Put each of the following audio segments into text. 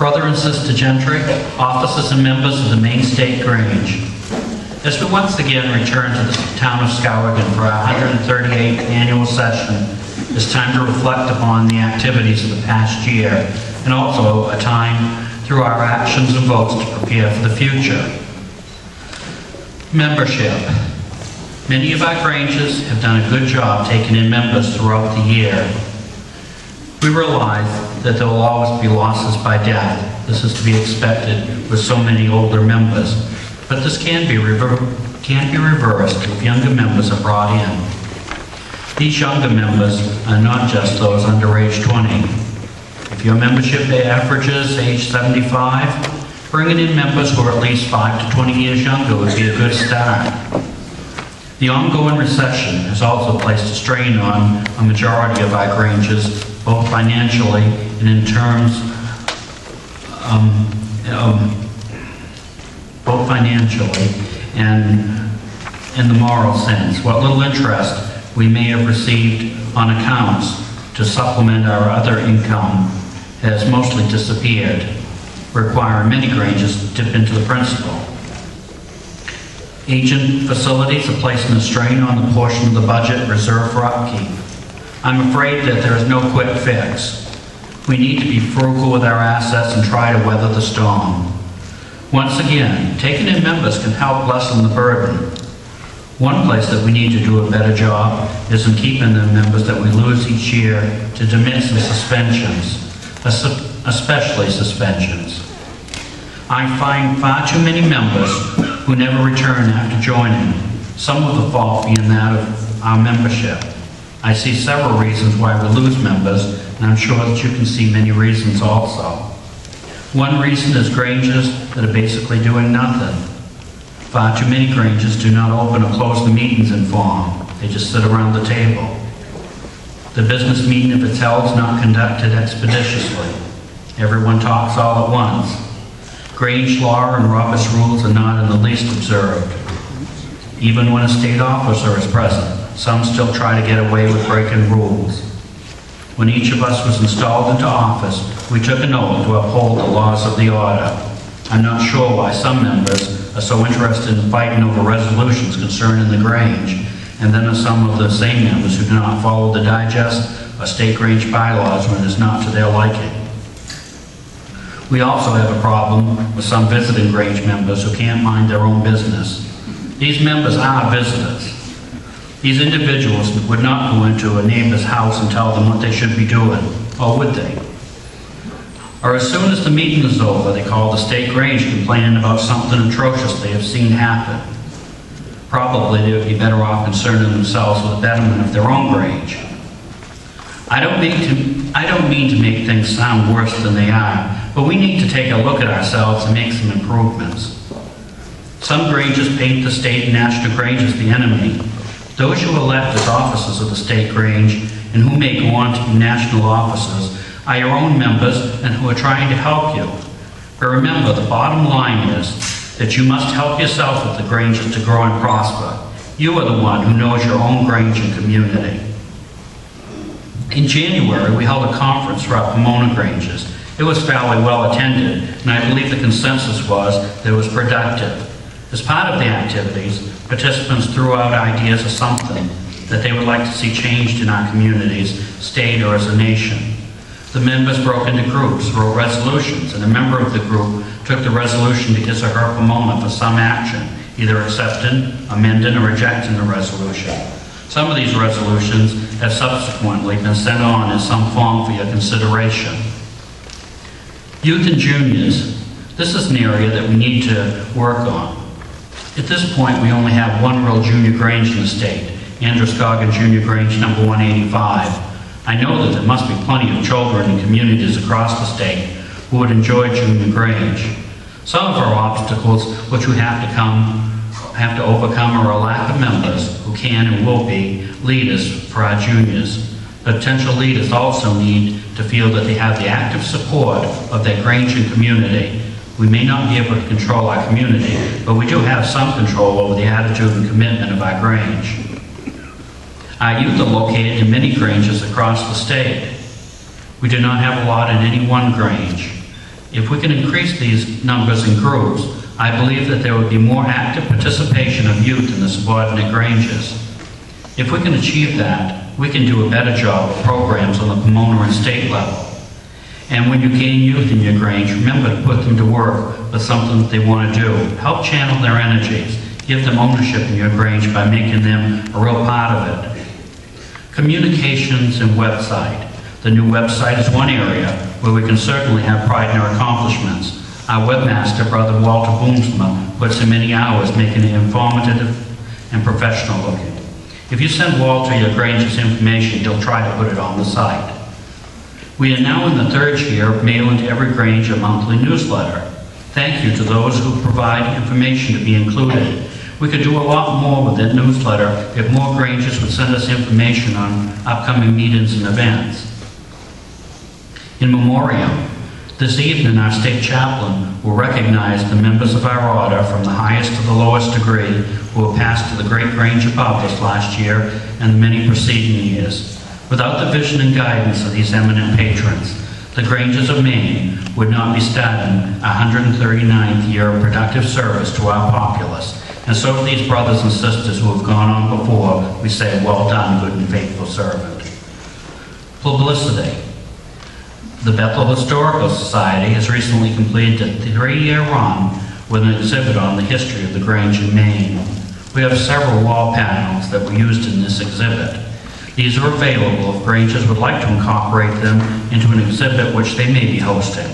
Brother and sister gentry, officers and members of the Maine State Grange. As we once again return to the town of Skowhegan for our 138th annual session, it's time to reflect upon the activities of the past year and also a time through our actions and votes to prepare for the future. Membership. Many of our Granges have done a good job taking in members throughout the year. We realize that there will always be losses by death. This is to be expected with so many older members. But this can be reversed if younger members are brought in. These younger members are not just those under age 20. If your membership averages age 75, bringing in members who are at least 5 to 20 years younger would be a good start. The ongoing recession has also placed a strain on a majority of our Granges, both financially and in terms both financially and in the moral sense. What little interest we may have received on accounts to supplement our other income has mostly disappeared, requiring many Granges to dip into the principal. Agent facilities are placing a strain on the portion of the budget reserved for upkeep. I'm afraid that there is no quick fix. We need to be frugal with our assets and try to weather the storm. Once again, taking in members can help lessen the burden. One place that we need to do a better job is in keeping the members that we lose each year to demits and suspensions, especially suspensions. I find far too many members who never return after joining, some of the fault being that of our membership. I see several reasons why we lose members, and I'm sure that you can see many reasons also. One reason is Granges that are basically doing nothing. Far too many Granges do not open or close the meetings in form. They just sit around the table. The business meeting, if it's held, is not conducted expeditiously. Everyone talks all at once. Grange law and Robert's rules are not in the least observed. Even when a state officer is present, some still try to get away with breaking rules. When each of us was installed into office, we took an oath to uphold the laws of the order. I'm not sure why some members are so interested in fighting over resolutions concerning the Grange, and then are some of the same members who do not follow the digest or state Grange bylaws when it is not to their liking. We also have a problem with some visiting Grange members who can't mind their own business. These members are visitors. These individuals would not go into a neighbor's house and tell them what they should be doing, or would they? Or as soon as the meeting is over, they call the state Grange complaining about something atrocious they have seen happen. Probably they would be better off concerning themselves with the betterment of their own Grange. I don't mean to make things sound worse than they are, but we need to take a look at ourselves and make some improvements. Some Granges paint the state and national Grange as the enemy. Those you elect as officers of the state Grange and who may go on to be national officers are your own members and who are trying to help you. But remember, the bottom line is that you must help yourself with the Granges to grow and prosper. You are the one who knows your own Grange and community. In January, we held a conference for our Pomona Granges. It was fairly well attended, and I believe the consensus was that it was productive. As part of the activities, participants threw out ideas of something that they would like to see changed in our communities, state, or as a nation. The members broke into groups, wrote resolutions, and a member of the group took the resolution to his or her Pomona for some action, either accepting, amending, or rejecting the resolution. Some of these resolutions have subsequently been sent on in some form for your consideration. Youth and juniors. This is an area that we need to work on. At this point, we only have one real junior Grange in the state, Androscoggin Junior Grange number 185. I know that there must be plenty of children in communities across the state who would enjoy junior Grange. Some of our obstacles which we have to overcome are a lack of members who can and will be leaders for our juniors. Potential leaders also need to feel that they have the active support of their Grange and community. We may not be able to control our community, but we do have some control over the attitude and commitment of our Grange. Our youth are located in many Granges across the state. We do not have a lot in any one Grange. If we can increase these numbers in groups, I believe that there would be more active participation of youth in the subordinate Granges. If we can achieve that, we can do a better job of programs on the Pomona and state level. And when you gain youth in your Grange, remember to put them to work with something that they want to do. Help channel their energies. Give them ownership in your Grange by making them a real part of it. Communications and website. The new website is one area where we can certainly have pride in our accomplishments. Our webmaster, Brother Walter Boomsma, puts in many hours making it informative and professional looking. If you send Walter your Grange's information, he'll try to put it on the site. We are now in the third year of mailing to every Grange a monthly newsletter. Thank you to those who provide information to be included. We could do a lot more with that newsletter if more Granges would send us information on upcoming meetings and events. In memoriam, this evening our state chaplain will recognize the members of our order from the highest to the lowest degree who were passed to the great Grange above us last year and the many preceding years. Without the vision and guidance of these eminent patrons, the Granges of Maine would not be starting a 139th year of productive service to our populace. And so to these brothers and sisters who have gone on before, we say, well done, good and faithful servant. Publicity. The Bethel Historical Society has recently completed a 3-year run with an exhibit on the history of the Grange in Maine. We have several wall panels that were used in this exhibit. These are available if Granges would like to incorporate them into an exhibit which they may be hosting.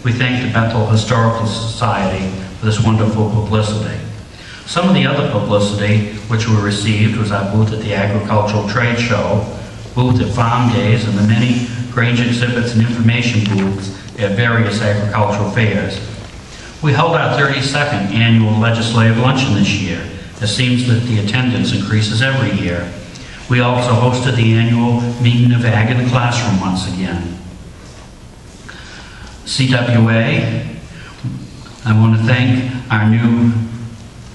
We thank the Bethel Historical Society for this wonderful publicity. Some of the other publicity which we received was our booth at the Agricultural Trade Show, booth at Farm Days, and the many Grange exhibits and information booths at various agricultural fairs. We held our 32nd annual legislative luncheon this year. It seems that the attendance increases every year. We also hosted the annual meeting of Ag in the Classroom once again. CWA, I want to thank our new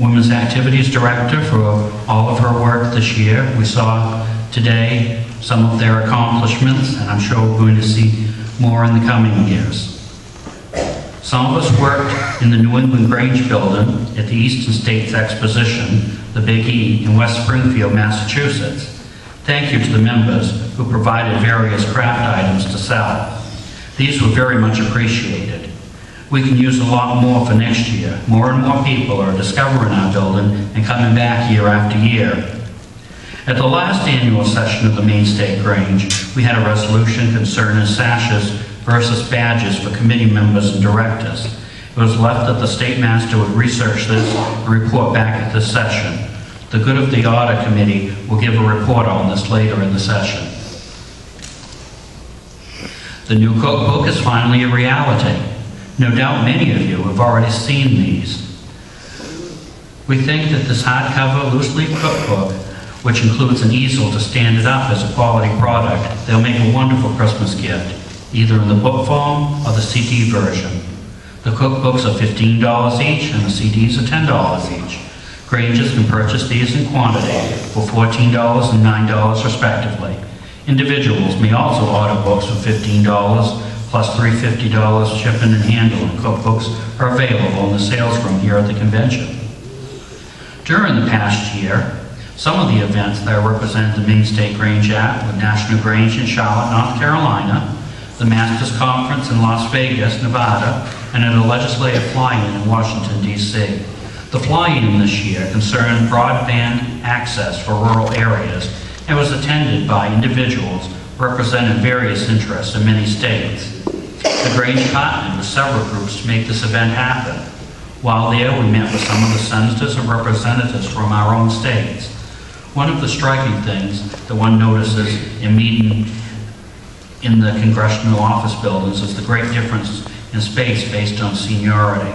Women's Activities Director for all of her work this year. We saw today some of their accomplishments, and I'm sure we're going to see more in the coming years. Some of us worked in the New England Grange building at the Eastern States Exposition, the Big E, in West Springfield, Massachusetts. Thank you to the members who provided various craft items to sell. These were very much appreciated. We can use a lot more for next year. More and more people are discovering our building and coming back year after year. At the last annual session of the Maine State Grange, we had a resolution concerning sashes versus badges for committee members and directors. It was left that the state master would research this and report back at this session. The Good of the Order Committee will give a report on this later in the session. The new cookbook is finally a reality. No doubt many of you have already seen these. We think that this hardcover loose-leaf cookbook, which includes an easel to stand it up as a quality product, they'll make a wonderful Christmas gift, either in the book form or the CD version. The cookbooks are $15 each and the CDs are $10 each. Granges can purchase these in quantity for $14 and $9 respectively. Individuals may also order books for $15 plus $350 shipping and handling. Cookbooks are available in the sales room here at the convention. During the past year, some of the events that I represented the Maine State Grange at were National Grange in Charlotte, North Carolina, the Masters Conference in Las Vegas, Nevada, and at a legislative fly-in in Washington, D.C. The fly-in this year concerned broadband access for rural areas and was attended by individuals representing various interests in many states. The Grange partnered with several groups to make this event happen. While there, we met with some of the senators and representatives from our own states. One of the striking things that one notices in meeting in the congressional office buildings is the great difference in space based on seniority.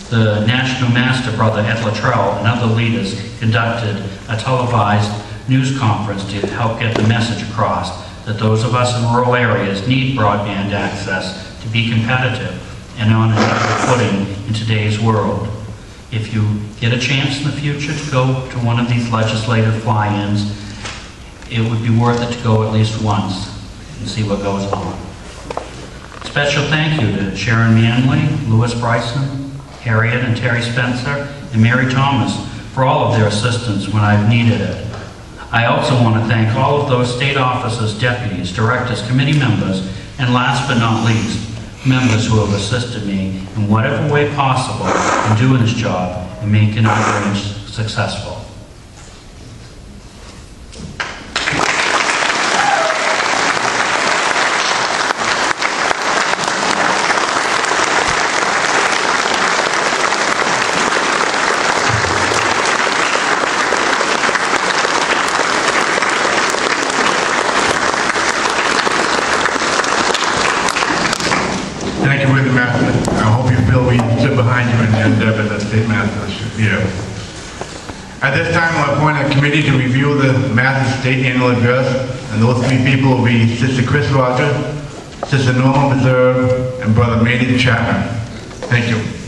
The National Master, Brother Ed Luttrell, and other leaders conducted a televised news conference to help get the message across that those of us in rural areas need broadband access to be competitive and on an equal footing in today's world. If you get a chance in the future to go to one of these legislative fly-ins, it would be worth it to go at least once and see what goes on. Special thank you to Sharon Manley, Louis Bryson, Harriet and Terry Spencer, and Mary Thomas for all of their assistance when I've needed it. I also want to thank all of those state officers, deputies, directors, committee members, and last but not least, members who have assisted me in whatever way possible in doing this job and making our Grange successful. Thank you, Mr. Master. I hope you feel we stood behind you in your endeavors as State Master here. At this time, I'll appoint a committee to review the Master's State Annual Address, and those three people will be Sister Chris Rogers, Sister Norma Reserve, and Brother Maynard Chapman. Thank you.